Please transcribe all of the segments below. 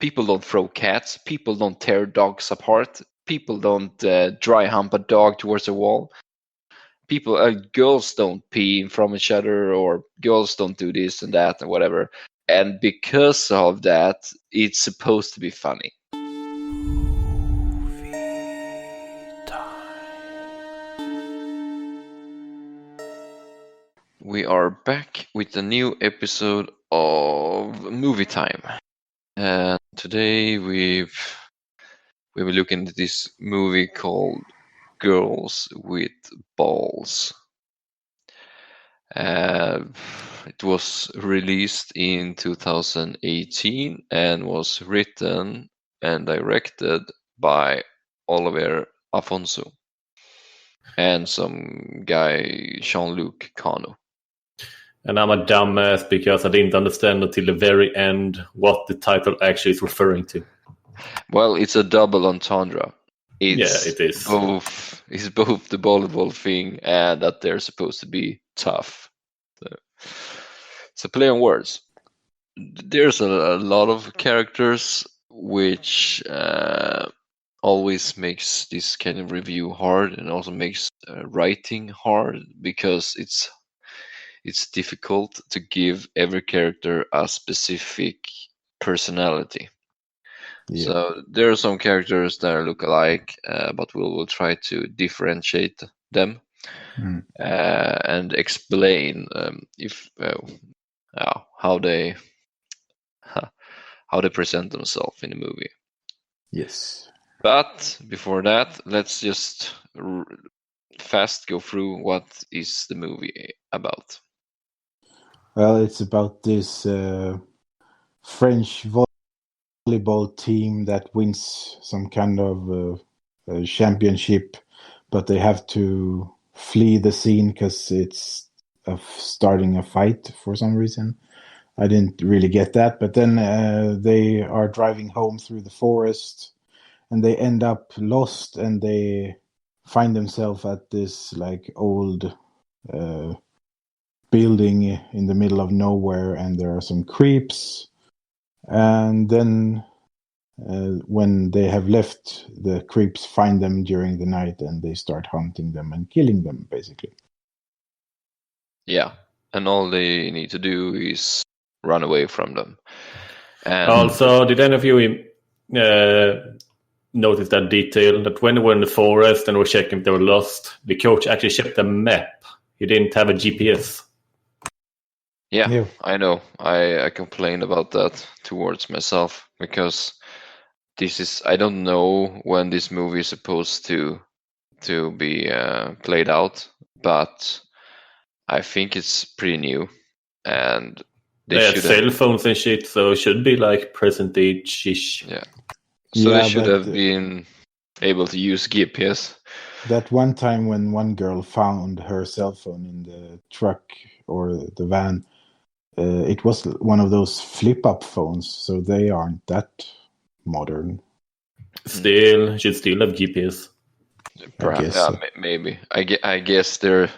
People don't throw cats. People don't tear dogs apart. People don't dry hump a dog towards a wall. Girls don't pee from each other, or girls don't do this and that and whatever. And because of that, it's supposed to be funny. We are back with a new episode of Movie Time. And today we will look into this movie called Girls with Balls. It was released in 2018 and was written and directed by Olivier Afonso and some guy, Jean-Luc Cano. And I'm a dumbass because I didn't understand until the very end what the title actually is referring to. Well, it's a double entendre. It is. It's both the volleyball thing and that they're supposed to be tough. So play on words. There's a lot of characters, which always makes this kind of review hard, and also makes writing hard, because it's difficult to give every character a specific personality. Yeah. So there are some characters that look alike, but we'll try to differentiate them and explain how they present themselves in the movie. Yes. But before that, let's just fast go through what is the movie about. Well, it's about this French volleyball team that wins some kind of championship, but they have to flee the scene because it's starting a fight for some reason. I didn't really get that, but then they are driving home through the forest, and they end up lost, and they find themselves at this like old building in the middle of nowhere, and there are some creeps. And then when they have left, the creeps find them during the night, and they start hunting them and killing them, basically. Yeah, and all they need to do is run away from them. And also, did any of you notice that detail, that when they were in the forest and were checking if they were lost, the coach actually checked the map? He didn't have a GPS. Yeah, I know. I complained about that towards myself, because I don't know when this movie is supposed to be played out, but I think it's pretty new, and they have cell phones and shit, so it should be like present age-ish. Yeah. So they should have been able to use GPS. That one time when one girl found her cell phone in the truck or the van, it was one of those flip-up phones, so they aren't that modern. Still, should still have GPS. Perhaps, maybe. I guess they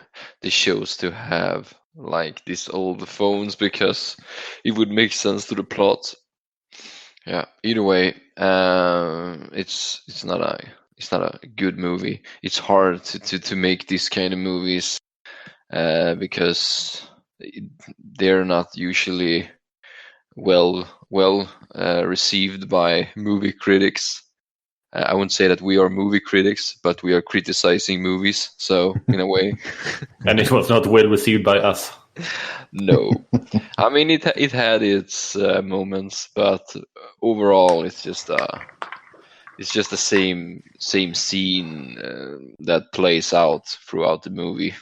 chose to have like these old phones because it would make sense to the plot. Yeah. Either way, it's not a good movie. It's hard to make this kind of movies because they're not usually well received by movie critics. I wouldn't say that we are movie critics, but we are criticizing movies. So in a way, and it was not well received by us. No, I mean it had its moments, but overall, it's just the same scene that plays out throughout the movie.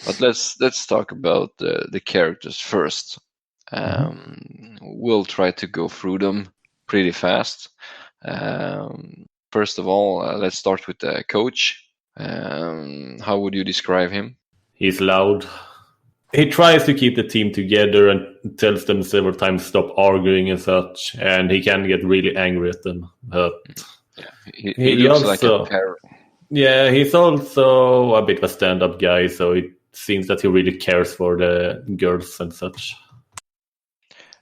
But let's talk about the characters first. We'll try to go through them pretty fast. First of all, let's start with the coach. How would you describe him? He's loud. He tries to keep the team together and tells them several times stop arguing and such, and he can get really angry at them. But he looks like a parrot. Yeah, he's also a bit of a stand-up guy, so it seems that he really cares for the girls and such.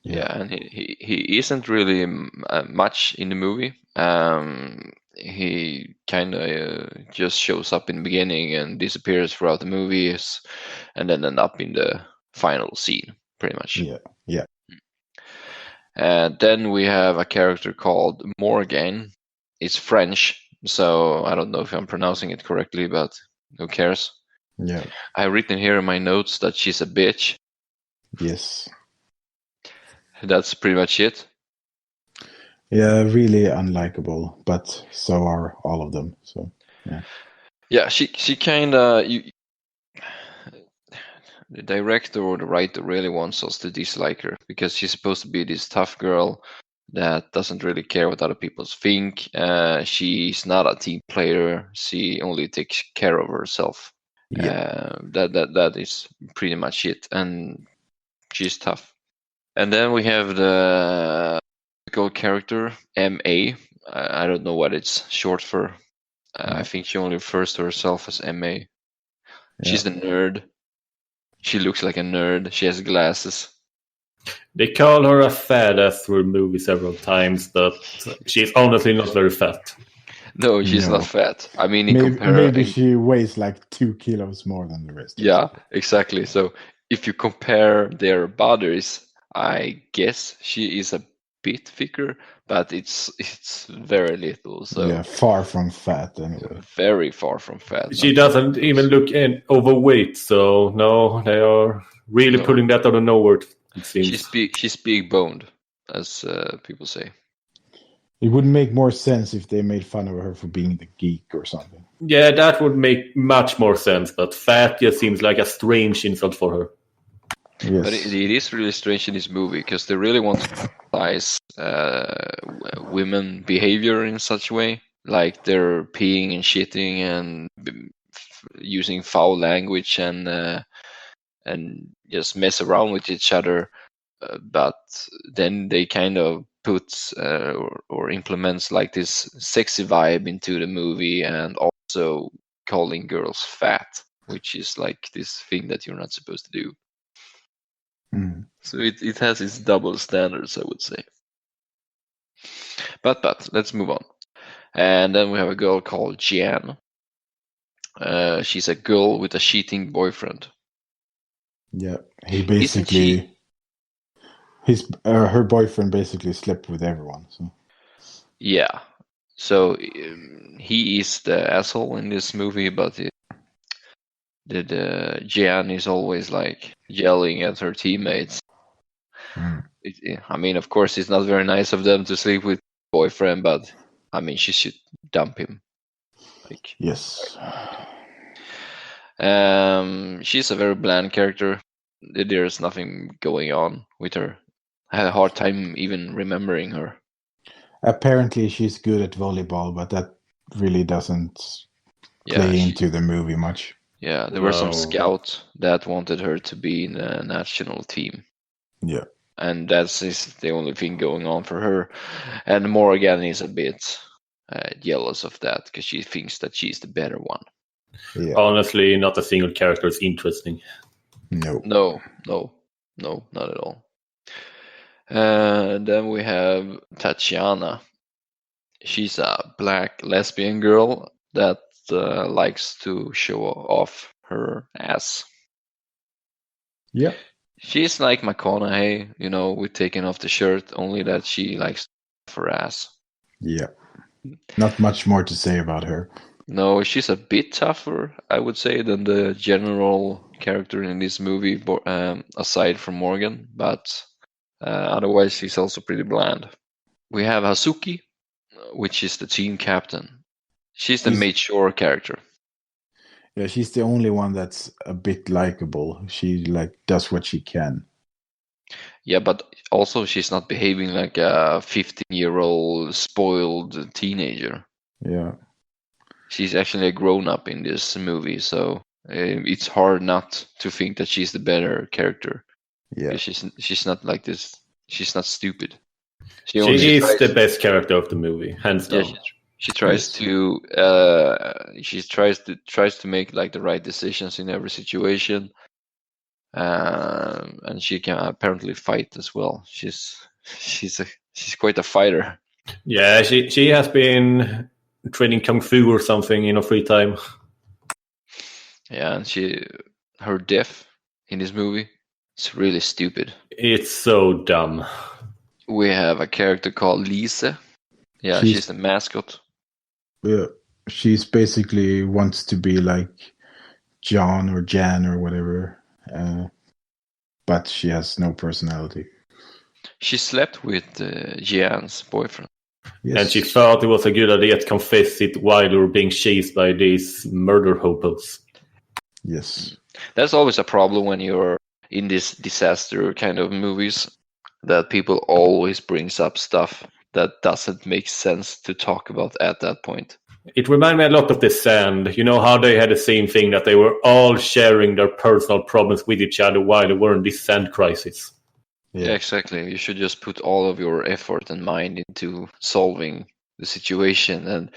Yeah, and he isn't really much in the movie. He kind of just shows up in the beginning and disappears throughout the movies, and then end up in the final scene, pretty much. Yeah. And then we have a character called Morgan. It's French, so I don't know if I'm pronouncing it correctly, but who cares? Yeah. I've written here in my notes that she's a bitch. Yes. That's pretty much it. Yeah, really unlikable, but so are all of them. So Yeah, she kind of the director or the writer really wants us to dislike her because she's supposed to be this tough girl that doesn't really care what other people think. She's not a team player. She only takes care of herself. yeah. That is pretty much it, and she's tough. And then we have the typical character MA. I don't know what it's short for. I think she only refers to herself as MA. She's the nerd. She looks like a nerd. She has glasses. They call her a fat ass through the movie several times, but she's honestly not very fat. No, she's not fat. I mean, maybe she weighs like 2 kilos more than the rest. Yeah, exactly. So if you compare their bodies, I guess she is a bit thicker, but it's very little. So yeah, far from fat anyway. Very far from fat. She doesn't even look overweight, so no, they are really putting that out of nowhere. It seems she's big boned, as people say. It would make more sense if they made fun of her for being the geek or something. Yeah, that would make much more sense, but fat just seems like a strange insult for her. Yes. But it is really strange in this movie because they really want to emphasize women behavior in such a way, like they're peeing and shitting and using foul language and just mess around with each other. But then they kind of puts or implements like this sexy vibe into the movie, and also calling girls fat, which is like this thing that you're not supposed to do. So it has its double standards, I would say. But let's move on. And then we have a girl called Jean. She's a girl with a cheating boyfriend. Yeah, he basically her boyfriend basically slept with everyone. So yeah, so he is the asshole in this movie, but Jean is always like yelling at her teammates. I mean, of course, it's not very nice of them to sleep with boyfriend, but I mean, she should dump him. Like, yes. She's a very bland character. There's nothing going on with her. I had a hard time even remembering her. Apparently, she's good at volleyball, but that really doesn't play into the movie much. Yeah, there were some scouts that wanted her to be in the national team. Yeah. And that's the only thing going on for her. And Morgan is a bit jealous of that because she thinks that she's the better one. Yeah. Honestly, not a single character is interesting. No, not at all. Then we have Tatiana. She's a black lesbian girl that likes to show off her ass. Yeah. She's like McConaughey, with taking off the shirt, only that she likes her ass. Yeah. Not much more to say about her. No, she's a bit tougher, I would say, than the general character in this movie, aside from Morgan, but otherwise she's also pretty bland. We have Hazuki, which is the team captain. She's the mature character. Yeah, she's the only one that's a bit likable. She does what she can. Yeah, but also she's not behaving like a 15-year-old spoiled teenager. Yeah. She's actually a grown-up in this movie, so it's hard not to think that she's the better character. Yeah. She's not like this. She's not stupid. She is the best character of the movie, hands down. Yeah, she tries to make like the right decisions in every situation. and she can apparently fight as well. She's quite a fighter. Yeah, she has been training kung fu or something in her free time. Yeah, and her death in this movie, it's really stupid. It's so dumb. We have a character called Lise. Yeah, she's the mascot. Yeah, she's basically wants to be like John or Jan or whatever, but she has no personality. She slept with Jian's boyfriend. Yes. And she thought it was a good idea to confess it while they were being chased by these murder hobos. Yes. That's always a problem when you're in these disaster kind of movies, that people always brings up stuff that doesn't make sense to talk about at that point. It reminded me a lot of The Sand. You know how they had the same thing, that they were all sharing their personal problems with each other while they were in this sand crisis. Yeah, exactly. You should just put all of your effort and mind into solving the situation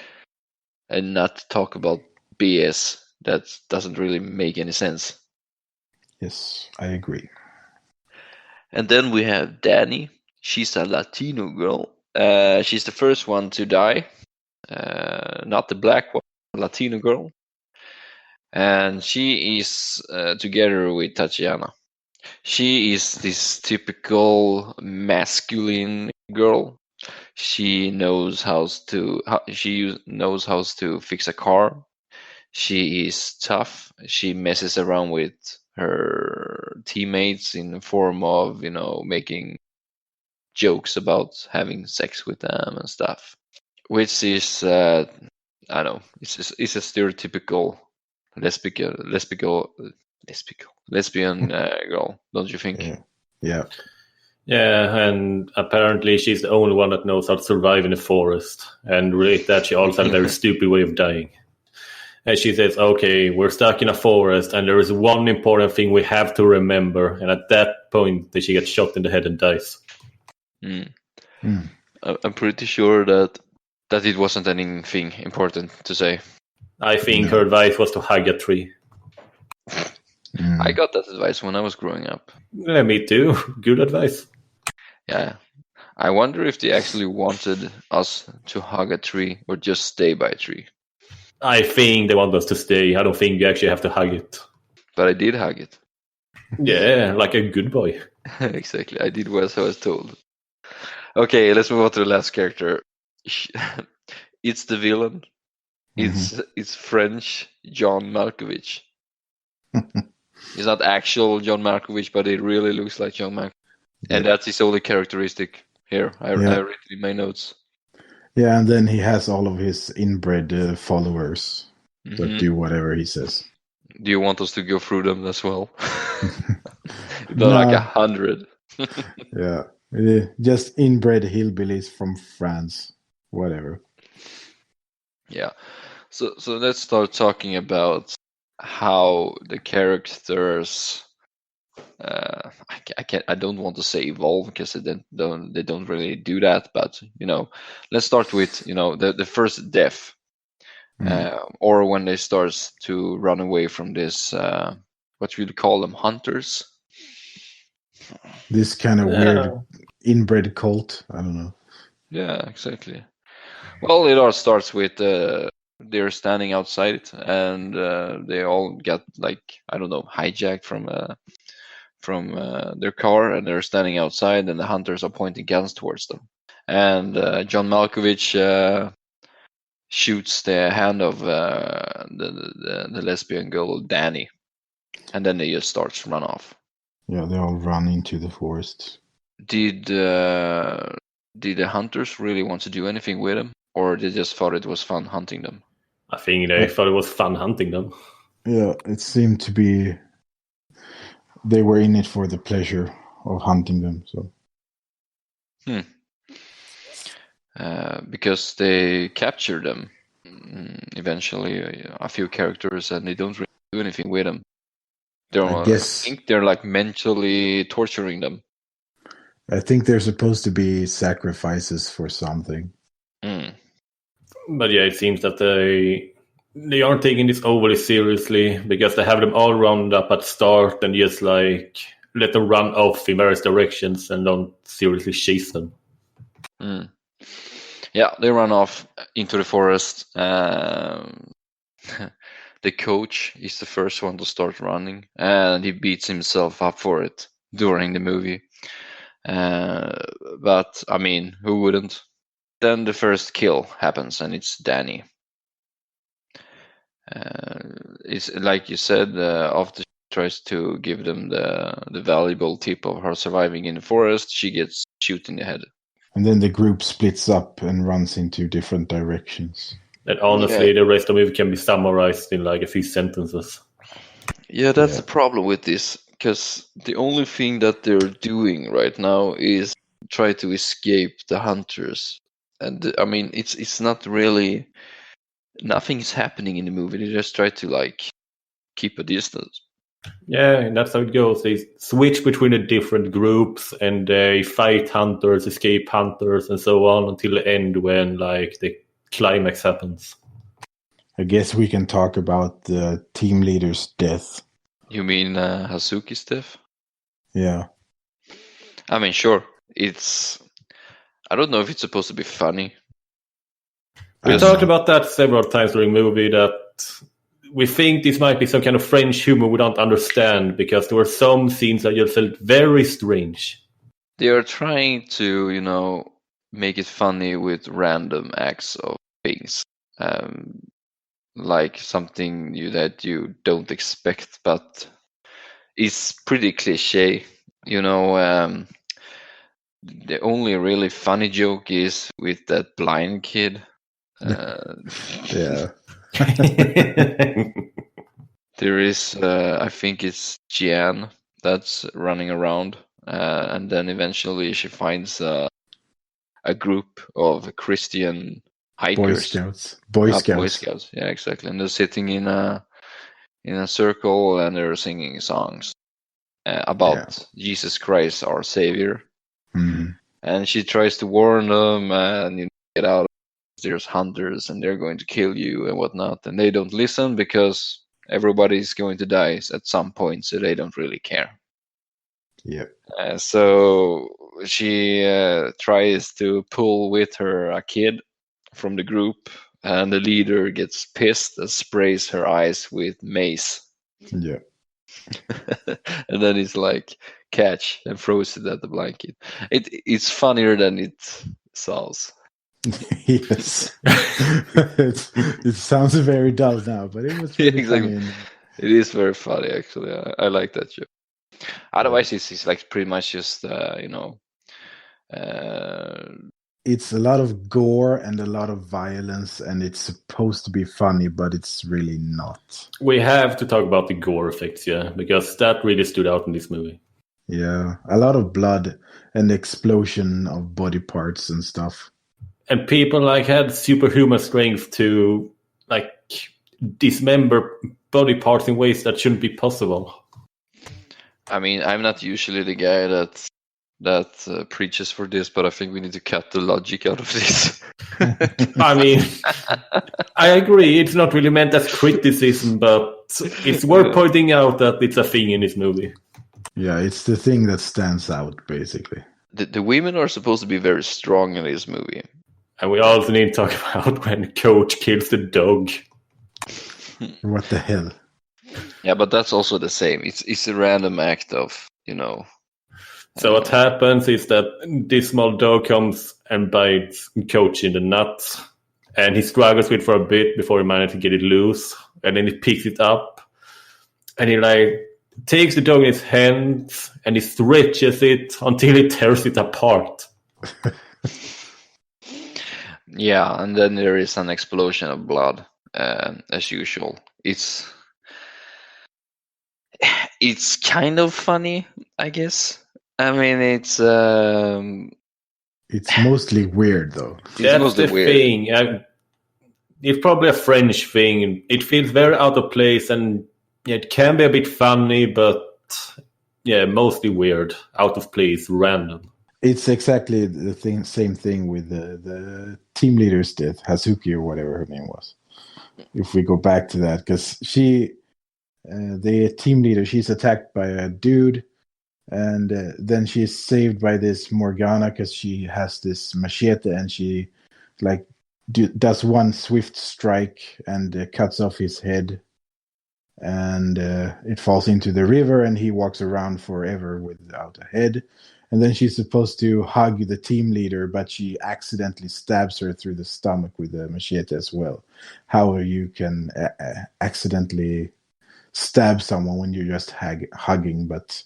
and not talk about BS that doesn't really make any sense. Yes, I agree. And then we have Danny. She's a Latino girl. She's the first one to die. Not the black one, Latino girl. And she is together with Tatiana. She is this typical masculine girl. She knows how to fix a car. She is tough. She messes around with her teammates in the form of, making jokes about having sex with them and stuff, which is I don't know, it's a stereotypical lesbian girl, don't you think? Yeah, and apparently she's the only one that knows how to survive in the forest, and relate that she also had a very stupid way of dying. And she says, okay, we're stuck in a forest, and there is one important thing we have to remember. And at that point, she gets shot in the head and dies. I'm pretty sure that it wasn't anything important to say. I think her advice was to hug a tree. I got that advice when I was growing up. Yeah, me too. Good advice. Yeah. I wonder if they actually wanted us to hug a tree or just stay by a tree. I think they want us to stay. I don't think you actually have to hug it. But I did hug it. Yeah, like a good boy. Exactly. I did what I was told. Okay, let's move on to the last character. It's the villain. It's French John Malkovich. He's not actual John Malkovich, but it really looks like John Malkovich. And that's his only characteristic here. I read it in my notes. Yeah, and then he has all of his inbred followers that do whatever he says. Do you want us to go through them as well? Like 100. Yeah, just inbred hillbillies from France, whatever. Yeah. So let's start talking about how the characters. I don't want to say evolve because they don't really do that, but let's start with the first death, or when they start to run away from this what would you call them, hunters? This kind of weird inbred cult. I don't know. Yeah, exactly. Well, it all starts with they're standing outside and they all got hijacked from their car, and they're standing outside, and the hunters are pointing guns towards them. And John Malkovich shoots the hand of the lesbian girl Danny, and then they just start to run off. Yeah, they all run into the forest. Did the hunters really want to do anything with them, or they just thought it was fun hunting them? I think they thought it was fun hunting them. Yeah, it seemed to be they were in it for the pleasure of hunting them. So, because they capture them eventually, a few characters, and they don't really do anything with them. I think they're like mentally torturing them. I think they're supposed to be sacrifices for something. But yeah, it seems that they they aren't taking this overly seriously because they have them all rounded up at start and just like let them run off in various directions and don't seriously chase them. Yeah, they run off into the forest. The coach is the first one to start running, and he beats himself up for it during the movie. But I mean, who wouldn't? Then the first kill happens, and it's Danny. It's like you said, after she tries to give them the valuable tip of her surviving in the forest, she gets shot in the head. And then the group splits up and runs into different directions. And honestly, the rest of the movie can be summarized in like a few sentences. Yeah, that's the problem with this, because the only thing that they're doing right now is try to escape the hunters. And I mean, it's not really, nothing is happening in the movie. They just try to like keep a distance. Yeah, and that's how it goes. They switch between the different groups and they fight hunters, escape hunters, and so on until the end when like the climax happens. I guess we can talk about the team leader's death. You mean Hazuki's death? Yeah. I mean, sure. I don't know if it's supposed to be funny. We talked about that several times during the movie, that we think this might be some kind of French humor we don't understand because there were some scenes that just felt very strange. They are trying to, make it funny with random acts of things. Like something that you don't expect, but it's pretty cliche. The only really funny joke is with that blind kid. Yeah. There is, I think it's Jian that's running around, and then eventually she finds a group of Christian hikers. Boy Scouts. Yeah, exactly. And they're sitting in a circle and they're singing songs about Jesus Christ, our Savior. Mm-hmm. And she tries to warn them and get out. There's hunters and they're going to kill you and whatnot. And they don't listen because everybody's going to die at some point, so they don't really care. Yep. So she tries to pull with her a kid from the group, and the leader gets pissed and sprays her eyes with mace. Yeah. And then he's like, catch, and throws it at the blanket. It's funnier than it sounds. Yes. It sounds very dull now, but it was really exactly. funny. It is very funny, actually. I like that joke. Otherwise, it's like pretty much just, it's a lot of gore and a lot of violence, and it's supposed to be funny, but it's really not. We have to talk about the gore effects, because that really stood out in this movie. Yeah, a lot of blood and explosion of body parts and stuff. And people had superhuman strength to dismember body parts in ways that shouldn't be possible. I mean, I'm not usually the guy that preaches for this, but I think we need to cut the logic out of this. I mean, I agree. It's not really meant as criticism, but it's worth pointing out that it's a thing in this movie. Yeah, it's the thing that stands out, basically. The women are supposed to be very strong in this movie. And we also need to talk about when Coach kills the dog. What the hell? Yeah, but that's also the same. It's a random act of, So what happens is that this small dog comes and bites Coach in the nuts. And he struggles with it for a bit before he manages to get it loose. And then he picks it up. And he takes the dog in his hands and he stretches it until he tears it apart. Yeah, and then there is an explosion of blood, as usual. It's kind of funny, I guess. I mean, it's mostly weird, though. That's mostly the weird. thing. It's probably a French thing. It feels very out of place, and it can be a bit funny, but mostly weird, out of place, random. It's exactly the same thing with the team leader's death, Hazuki or whatever her name was. If we go back to that, because the team leader, she's attacked by a dude, and then she's saved by this Morgana because she has this machete, and she like does one swift strike and cuts off his head, and it falls into the river, and he walks around forever without a head. And then she's supposed to hug the team leader, but she accidentally stabs her through the stomach with a machete as well. How you can accidentally stab someone when you're just hugging, but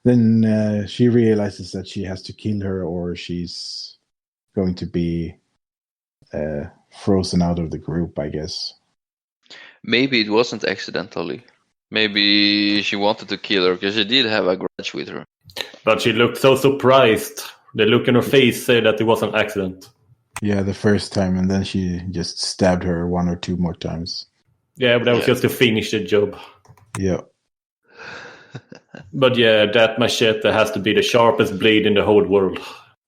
then she realizes that she has to kill her or she's going to be frozen out of the group, I guess. Maybe it wasn't accidentally. Maybe she wanted to kill her because she did have a grudge with her. But she looked so surprised. The look in her face said that it was an accident. Yeah, the first time, and then she just stabbed her one or two more times. Yeah, but that was just to finish the job. Yeah. But yeah, that machete has to be the sharpest blade in the whole world.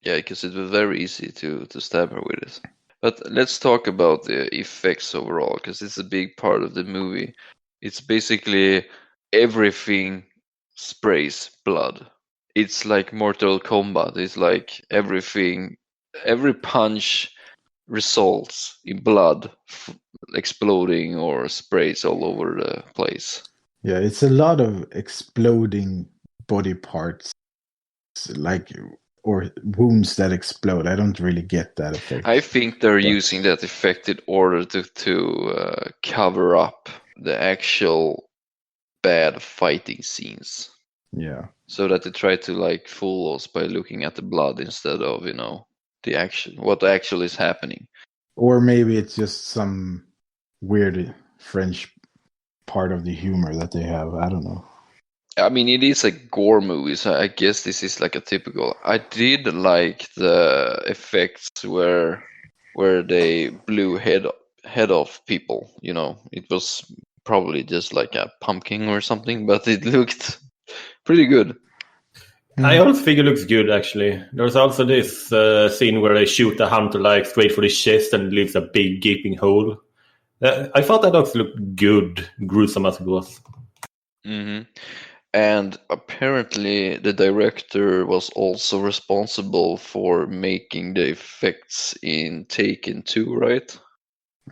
Yeah, because it was very easy to stab her with it. But let's talk about the effects overall, because it's a big part of the movie. It's basically everything sprays blood. It's like Mortal Kombat. It's like everything, every punch results in blood exploding or sprays all over the place. Yeah, it's a lot of exploding body parts, like, or wounds that explode. I don't really get that effect. I think they're using that effect in order to cover up the actual bad fighting scenes. Yeah. So that they try to like fool us by looking at the blood instead of, the action, what actually is happening. Or maybe it's just some weird French part of the humor that they have. I don't know. I mean, it is a gore movie, so I guess this is like a typical. I did like the effects where they blew head off people. It was probably just like a pumpkin or something, but it looked pretty good. I also think it looks good, actually. There's also this scene where they shoot the hunter like straight for the chest and leaves a big gaping hole. I thought that also looked good, gruesome as it was. Mm-hmm. And apparently the director was also responsible for making the effects in Taken 2, right?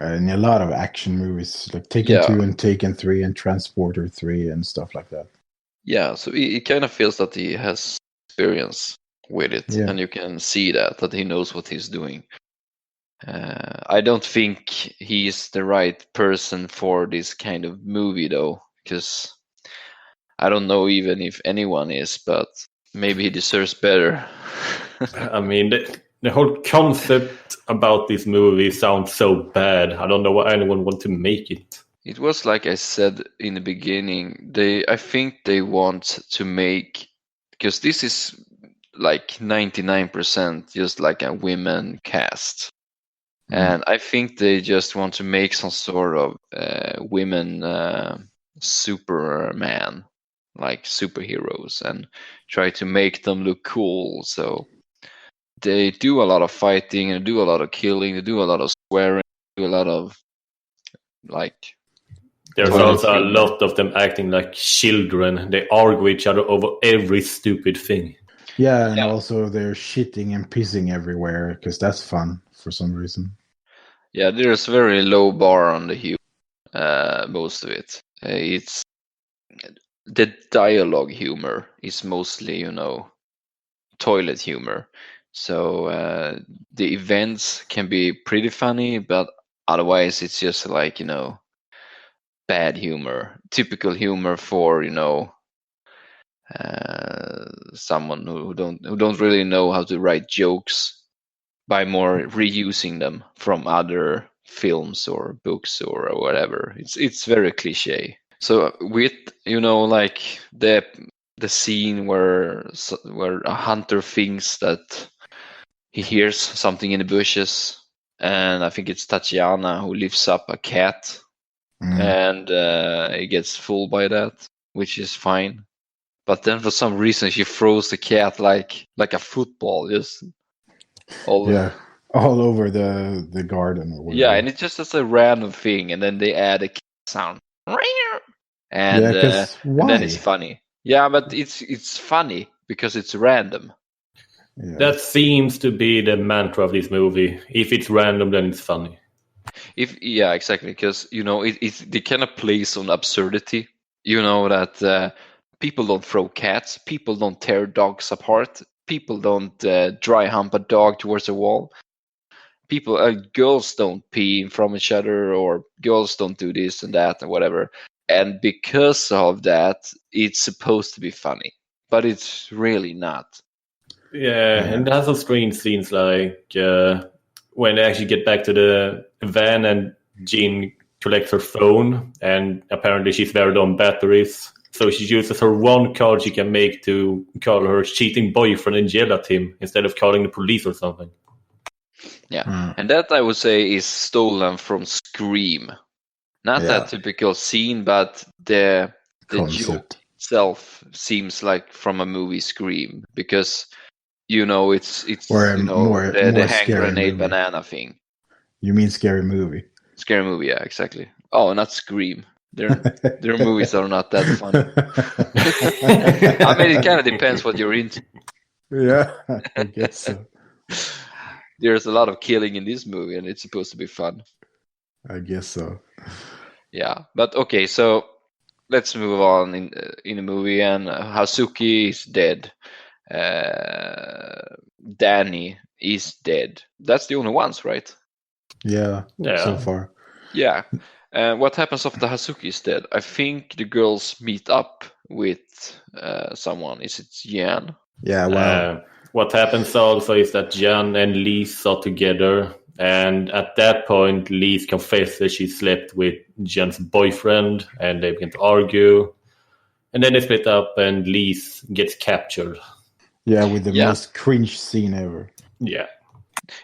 In a lot of action movies, like Taken 2 and Taken 3 and Transporter 3 and stuff like that. Yeah, so it kind of feels that he has experience with it, and you can see that he knows what he's doing. I don't think he's the right person for this kind of movie, though, because I don't know even if anyone is, but maybe he deserves better. I mean, the whole concept about this movie sounds so bad. I don't know why anyone wants to make it. It was like I said in the beginning. I think they want to make, because this is like 99% just like a women cast. And I think they just want to make some sort of women Superman, like superheroes, and try to make them look cool. So they do a lot of fighting and do a lot of killing. They do a lot of swearing. Do a lot of like. There's also a lot of them acting like children. They argue with each other over every stupid thing. Yeah, and also they're shitting and pissing everywhere because that's fun for some reason. Yeah, there's very low bar on the humor, most of it. It's the dialogue humor is mostly, toilet humor. So the events can be pretty funny, but otherwise it's just like, bad humor, typical humor for, someone who don't really know how to write jokes by more reusing them from other films or books or whatever. It's very cliche. So with like the scene where a hunter thinks that he hears something in the bushes, and I think it's Tatiana who lifts up a cat, and he gets fooled by that, which is fine. But then for some reason she throws the cat like a football, just all. Yeah, all over the garden or whatever. Yeah, and it's just as a random thing, and then they add a sound, and, Yeah, 'cause and then it's why? funny. Yeah, but it's funny because it's random. Yeah. That seems to be the mantra of this movie. If it's random, then it's funny. Yeah, exactly, because they kind of plays on absurdity. You know that people don't throw cats, people don't tear dogs apart, people don't dry hump a dog towards a wall. Girls don't pee from each other, or girls don't do this and that and whatever. And because of that, it's supposed to be funny, but it's really not. Yeah, and it has some strange scenes like when they actually get back to the van and Jean collects her phone, and apparently she's very low on batteries. So she uses her one card she can make to call her cheating boyfriend and yell at him instead of calling the police or something. Yeah, and that I would say is stolen from Scream. Not that typical scene, but the joke itself seems like from a movie Scream, because it's or more the hand scary grenade movie. banana thing. You mean Scary Movie? Scary Movie, yeah, exactly. Oh, not Scream. Their movies are not that funny. I mean, it kind of depends what you're into. Yeah, I guess so. There's a lot of killing in this movie, and it's supposed to be fun. I guess so. Yeah, but okay, so let's move on in the movie, and Hazuki is dead. Danny is dead. That's the only ones, right? Yeah. So far. Yeah. What happens after Hazuki is dead? I think the girls meet up with someone. Is it Jan? Yeah, well. What happens also is that Jan and Lise are together, and at that point, Lise confesses she slept with Jan's boyfriend, and they begin to argue. And then they split up, and Lise gets captured. Yeah, with the most cringe scene ever. Yeah.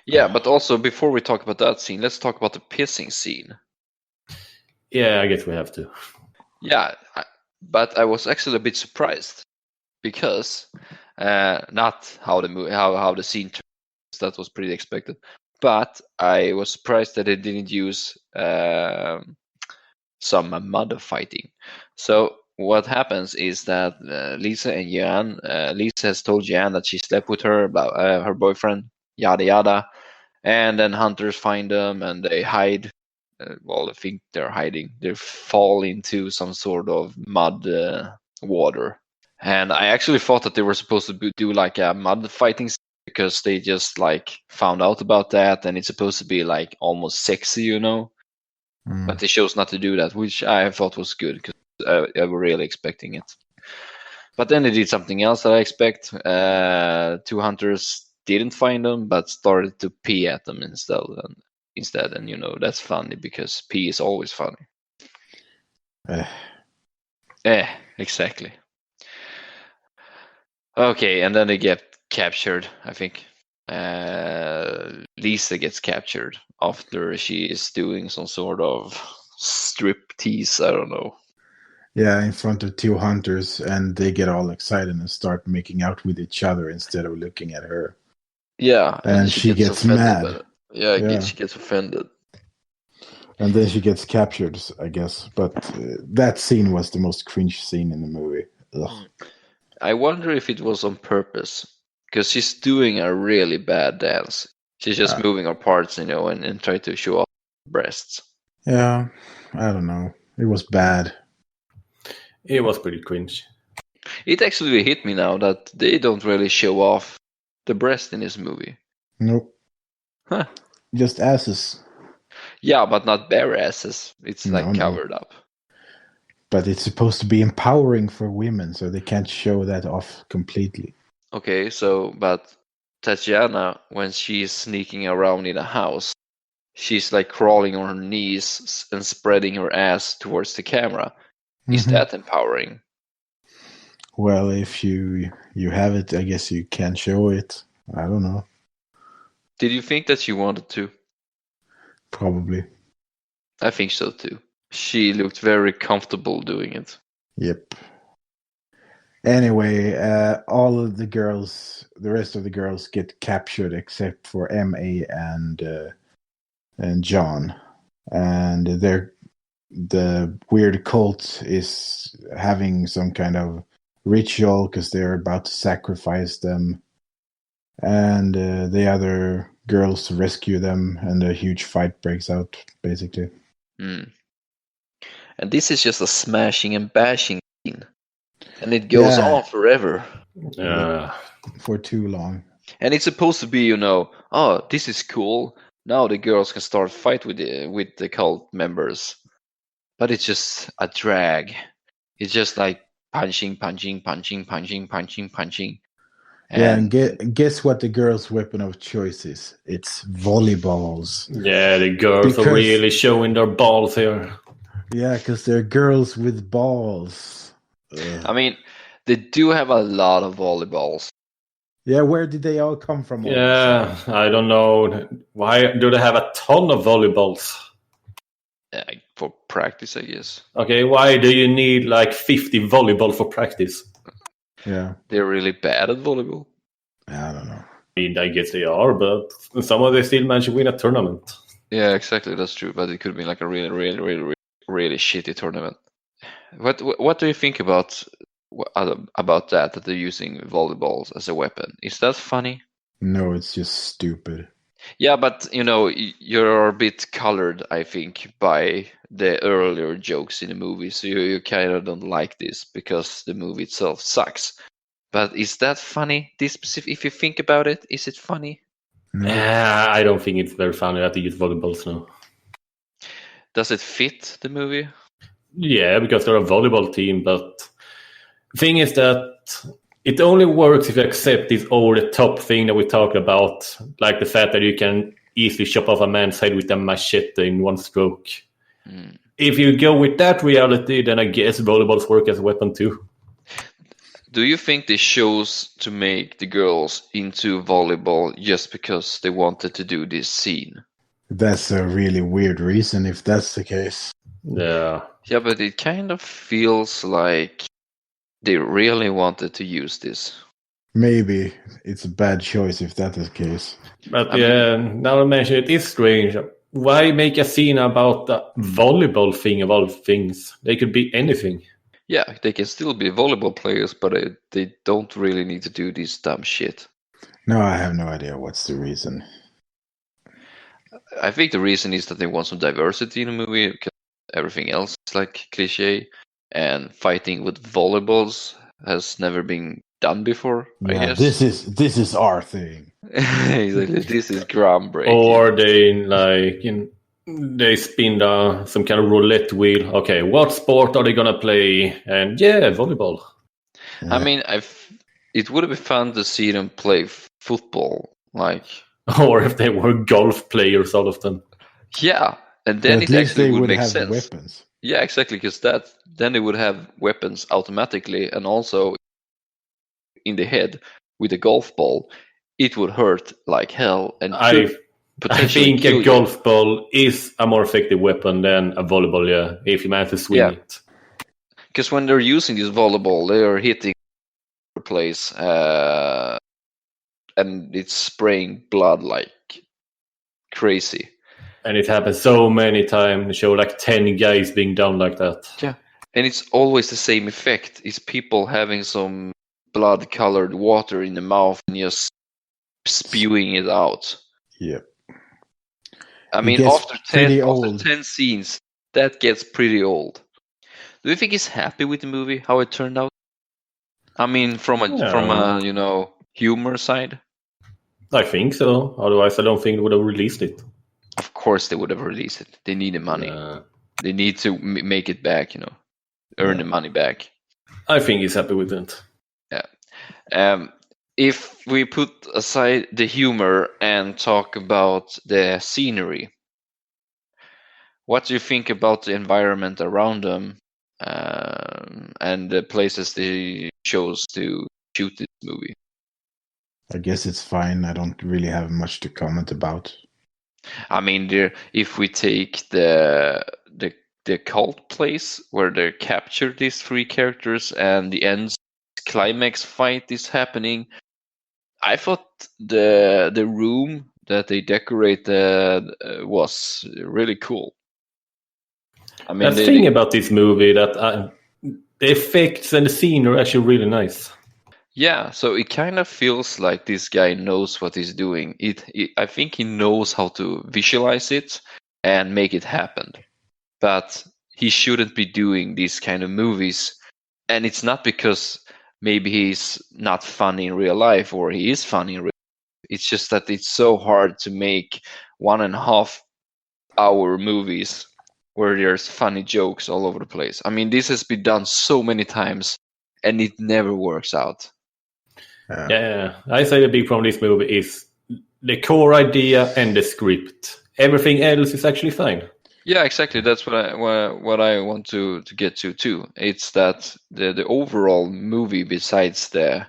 Yeah, but also, before we talk about that scene, let's talk about the pissing scene. Yeah, I guess we have to. Yeah, but I was actually a bit surprised, because not how the scene turns, that was pretty expected, but I was surprised that they didn't use some mud fighting. So what happens is that Lisa and Jan, Lisa has told Jan that she slept with her boyfriend, yada yada, and then hunters find them and they hide. Well, I think they're hiding. They fall into some sort of mud water. And I actually thought that they were supposed to do like a mud fighting scene, because they just like found out about that, and it's supposed to be like almost sexy, But they chose not to do that, which I thought was good, because I was really expecting it. But then they did something else that I expect. Two hunters didn't find them, but started to pee at them instead, and that's funny, because pee is always funny. Exactly. Okay, and then they get captured, I think. Lisa gets captured after she is doing some sort of strip tease, I don't know. Yeah, in front of two hunters, and they get all excited and start making out with each other instead of looking at her. Yeah, and she gets mad. She gets offended. And then she gets captured, I guess. But that scene was the most cringe scene in the movie. Ugh. I wonder if it was on purpose, because she's doing a really bad dance. She's just moving her parts, and try to show off breasts. Yeah, I don't know. It was bad. It was pretty cringe. It actually hit me now that they don't really show off the breast in this movie. Nope. Huh. Just asses. Yeah, but not bare asses. It's covered up. But it's supposed to be empowering for women, so they can't show that off completely. Okay, but Tatiana, when she's sneaking around in a house, she's like crawling on her knees and spreading her ass towards the camera. Is that empowering? Well, if you have it, I guess you can show it. I don't know. Did you think that she wanted to? Probably. I think so too. She looked very comfortable doing it. Yep. Anyway, all of the girls, the rest of the girls get captured except for MA and John, and the weird cult is having some kind of ritual because they're about to sacrifice them, and the other girls rescue them, and a huge fight breaks out, basically. And this is just a smashing and bashing scene, and it goes on forever. For too long. And it's supposed to be, oh, this is cool. Now the girls can start fight with the cult members. But it's just a drag. It's just like punching. And guess what the girls' weapon of choice is? It's volleyballs. Yeah, the girls are really showing their balls here. Yeah, because they're girls with balls. I mean, they do have a lot of volleyballs. Yeah, where did they all come from? Yeah, I don't know. Why do they have a ton of volleyballs? For practice, I guess. Okay, why do you need like 50 volleyball for practice? Yeah. They're really bad at volleyball. I don't know. I guess they are, but some of them still manage to win a tournament. Yeah, exactly. That's true. But it could be like a really, really, really, really shitty tournament. What do you think about that they're using volleyballs as a weapon? Is that funny? No, it's just stupid. Yeah, but you're a bit colored, I think, by the earlier jokes in the movie, so you kind of don't like this because the movie itself sucks. But is that funny? This specific, if you think about it, is it funny? No. I don't think it's very funny that they use volleyballs now. Does it fit the movie? Yeah, because they're a volleyball team, but the thing is that it only works if you accept this over-the-top thing that we talked about, like the fact that you can easily chop off a man's head with a machete in one stroke. If you go with that reality, then I guess volleyballs work as a weapon too. Do you think they chose to make the girls into volleyball just because they wanted to do this scene? That's a really weird reason if that's the case. Yeah. Yeah, but it kind of feels like they really wanted to use this. Maybe it's a bad choice if that is the case. But now I mention it is strange. Why make a scene about the volleyball thing of all things? They could be anything. Yeah, they can still be volleyball players, but they don't really need to do this dumb shit. No, I have no idea what's the reason. I think the reason is that they want some diversity in the movie, because everything else is like cliche, and fighting with volleyballs has never been done before, I guess. This is our thing. This is groundbreaking. Or they spin some kind of roulette wheel. Okay, what sport are they gonna play? And volleyball. Yeah. I mean, it would have been fun to see them play football, like. Or if they were golf players, all of them. Yeah, and then it actually would make sense. Weapons. Yeah, exactly, because then they would have weapons automatically, and also in the head with a golf ball, it would hurt like hell. And I think a golf ball is a more effective weapon than a volleyball. Yeah, if you manage to swing it. Because when they're using this volleyball, they are hitting the place, and it's spraying blood like crazy. And it happens so many times. They show like 10 guys being down like that. Yeah, and it's always the same effect. It's people having some blood-colored water in the mouth and just spewing it out. Yeah. I mean, after 10 scenes, that gets pretty old. Do you think he's happy with the movie, how it turned out? I mean, from a humor side? I think so. Otherwise, I don't think they would have released it. Of course they would have released it. They need the money. They need to make it back, earn the money back. I think he's happy with it. Yeah. If we put aside the humor and talk about the scenery, what do you think about the environment around them and the places they chose to shoot this movie? I guess it's fine. I don't really have much to comment about. I mean, if we take the cult place where they capture these three characters and the end climax fight is happening. I thought the room that they decorated was really cool. I mean, The thing about this movie that the effects and the scene are actually really nice. yeah, so it kind of feels like this guy knows what he's doing. I think he knows how to visualize it and make it happen. But he shouldn't be doing these kind of movies. And it's not because maybe he's not funny in real life or he is funny in real life. It's just that it's so hard to make 1.5 hour movies where there's funny jokes all over the place. I mean, this has been done so many times and it never works out. Yeah, I say the big problem with this movie is the core idea and the script. Everything else is actually fine. Yeah, exactly. That's what I want to get to too. It's that the overall movie, besides the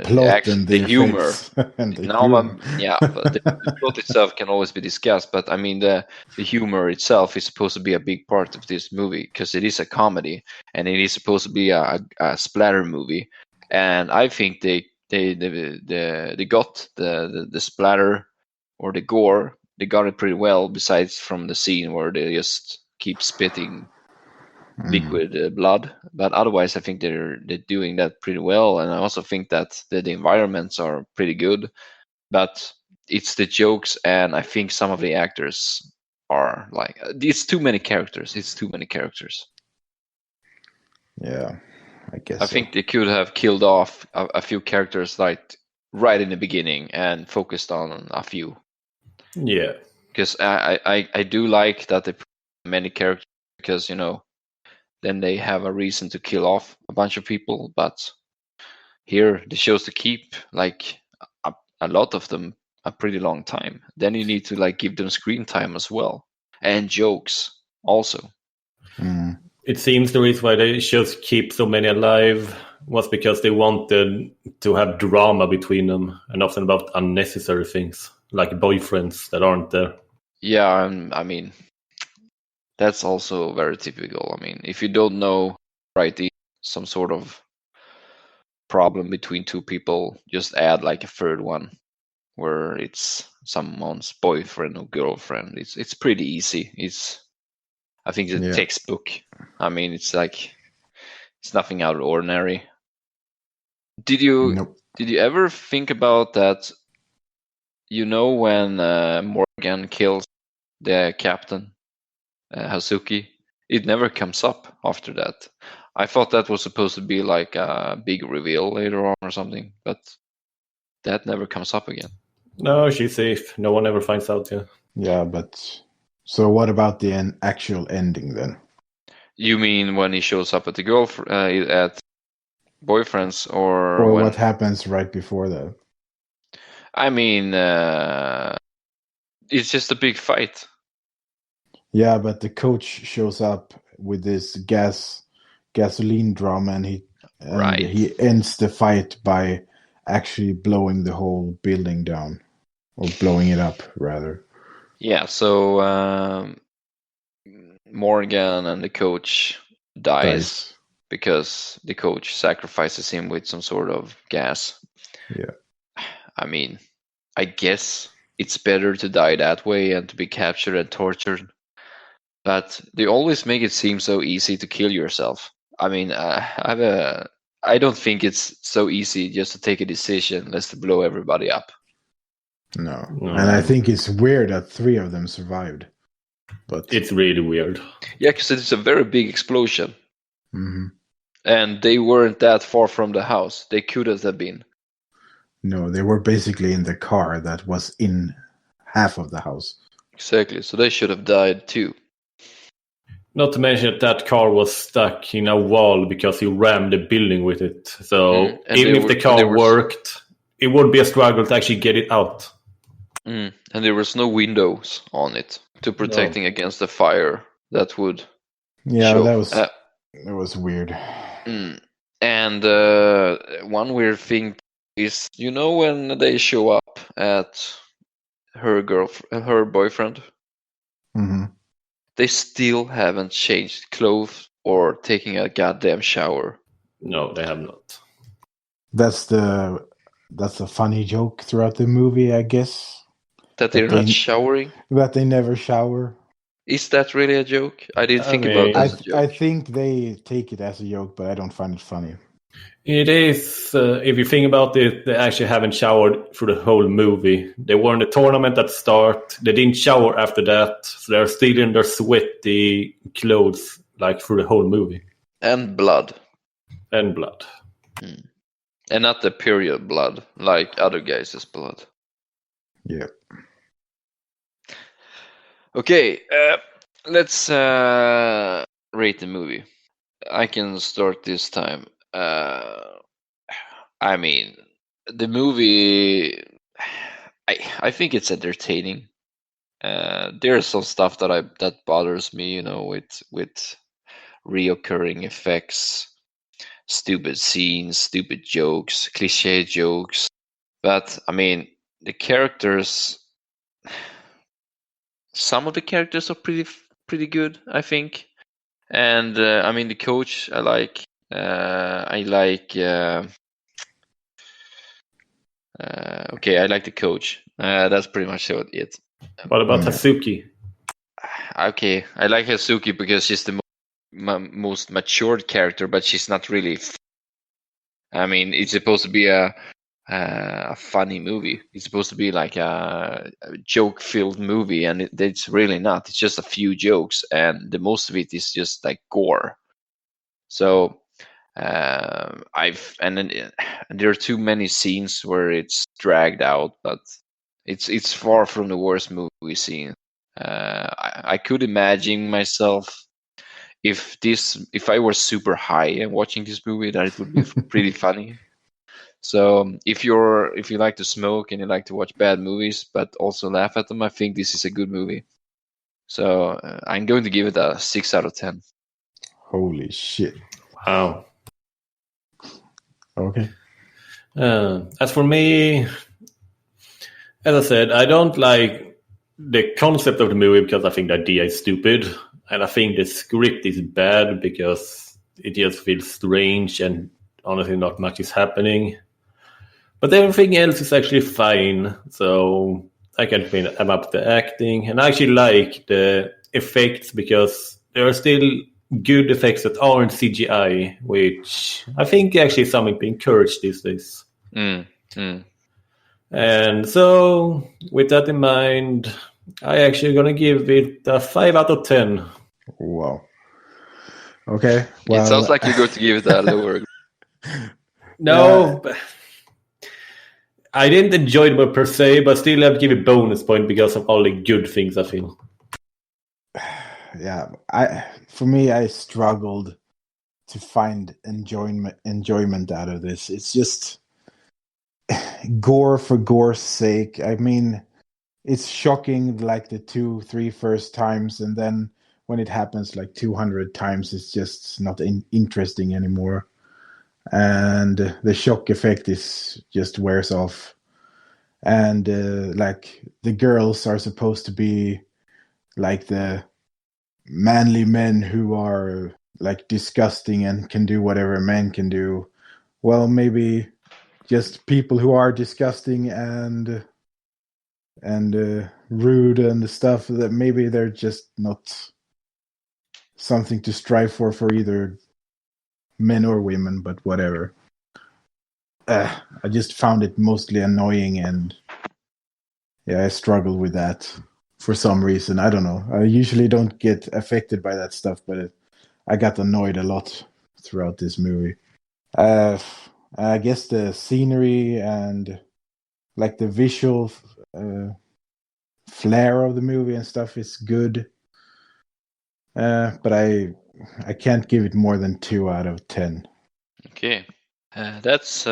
plot and the humor. and the Now, humor. but the plot itself can always be discussed. But I mean, the humor itself is supposed to be a big part of this movie because it is a comedy and it is supposed to be a splatter movie. And I think they got the splatter or the gore. They got it pretty well, besides from the scene where they just keep spitting liquid blood. But otherwise, I think they're doing that pretty well, and I also think that the environments are pretty good. But it's the jokes, and I think some of the actors are like, it's too many characters. It's too many characters. Yeah, I guess. I think they could have killed off a few characters like right in the beginning and focused on a few. Yeah, because I do like that they put many characters because then they have a reason to kill off a bunch of people. But here they chose to keep like a lot of them a pretty long time. Then you need to like give them screen time as well and jokes also. It seems the reason why they just keep so many alive was because they wanted to have drama between them and often about unnecessary things like boyfriends that aren't there. Yeah, I mean, that's also very typical. I mean, if you don't know, right, some sort of problem between two people, just add like a third one where it's someone's boyfriend or girlfriend. It's pretty easy. I think the textbook. I mean, it's nothing out of ordinary. Did you ever think about that? When Morgan kills the captain, Hazuki, it never comes up after that. I thought that was supposed to be like a big reveal later on or something, but that never comes up again. No, she's safe. No one ever finds out. Yeah, but so what about the actual ending then? You mean when he shows up at the girlfriend at boyfriend's, or what happens right before that? I mean, it's just a big fight. Yeah, but the coach shows up with this gasoline drum, and he ends the fight by actually blowing the whole building down, or blowing it up rather. Yeah, so Morgan and the coach dies because the coach sacrifices him with some sort of gas. Yeah. I mean, I guess it's better to die that way and to be captured and tortured. But they always make it seem so easy to kill yourself. I mean, I don't think it's so easy just to take a decision as to blow everybody up. No. And I think it's weird that 3 of them survived. But it's really weird. Yeah, because it's a very big explosion. Mm-hmm. And they weren't that far from the house. They couldn't have been. No, they were basically in the car that was in half of the house. Exactly, so they should have died too. Not to mention that car was stuck in a wall because he rammed the building with it. So even if the car worked, it would be a struggle to actually get it out. And there was no windows on it to protecting against the fire that would. Yeah, that was weird. And one weird thing is, when they show up at her boyfriend, they still haven't changed clothes or taking a goddamn shower. No, they have not. That's a funny joke throughout the movie, I guess. That they're not showering. That they never shower. Is that really a joke? I didn't think mean, about it as a joke. I think they take it as a joke, but I don't find it funny. It is, if you think about it, they actually haven't showered through the whole movie. They were in the tournament at the start. They didn't shower after that. So they're still in their sweaty clothes like through the whole movie. And blood. And blood. And not the period blood, like other guys' blood. Yeah. Okay, let's rate the movie. I can start this time. I mean, the movie, I think it's entertaining. There's some stuff that bothers me, with reoccurring effects, stupid scenes, stupid jokes, cliche jokes. But I mean, the characters, some of the characters are pretty good, I think. And I mean, the coach, I like. Okay, I like the coach. That's pretty much it. What about Hazuki? Okay, I like Hazuki because she's the most matured character, but she's not really. I mean, it's supposed to be a funny movie. It's supposed to be like a joke-filled movie, and it's really not. It's just a few jokes, and the most of it is just like gore. So and there are too many scenes where it's dragged out, but it's far from the worst movie scene. I could imagine myself if I were super high and watching this movie, that it would be pretty funny. So if you like to smoke and you like to watch bad movies but also laugh at them, I think this is a good movie. So I'm going to give it a 6 out of 10. Holy shit. Wow. Okay. As for me, as I said, I don't like the concept of the movie because I think the idea is stupid. And I think the script is bad because it just feels strange and honestly not much is happening. But everything else is actually fine. So I can think I'm up to the acting. And I actually like the effects because there are still good effects that aren't CGI, which I think actually is something to encourage these days. And so with that in mind, I actually going to give it a 5 out of 10. Wow. Okay. Well, it sounds like you're going to give it a lower. No, but I didn't enjoy the movie per se, but still have to give it bonus point because of all the good things I feel. Yeah, for me, I struggled to find enjoyment out of this. It's just gore for gore's sake. I mean, it's shocking like the 2-3 first times, and then when it happens like 200 times, it's just not interesting anymore. And the shock effect is just wears off. And like the girls are supposed to be like the manly men who are like disgusting and can do whatever men can do. Well, maybe just people who are disgusting and rude and stuff, that maybe they're just not something to strive for either men or women, but whatever. I just found it mostly annoying, and yeah, I struggle with that for some reason. I don't know. I usually don't get affected by that stuff, but I got annoyed a lot throughout this movie. I guess the scenery and like the visual flair of the movie and stuff is good. But I can't give it more than 2 out of 10. Okay. That's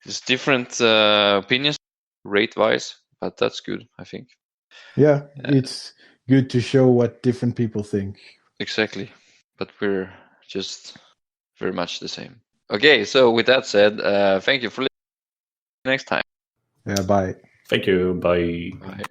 it's different opinions rate-wise, but that's good, I think. Yeah, it's good to show what different people think. Exactly. But we're just very much the same. Okay, so with that said, thank you for listening. Next time. Yeah, bye. Thank you. Bye. Bye.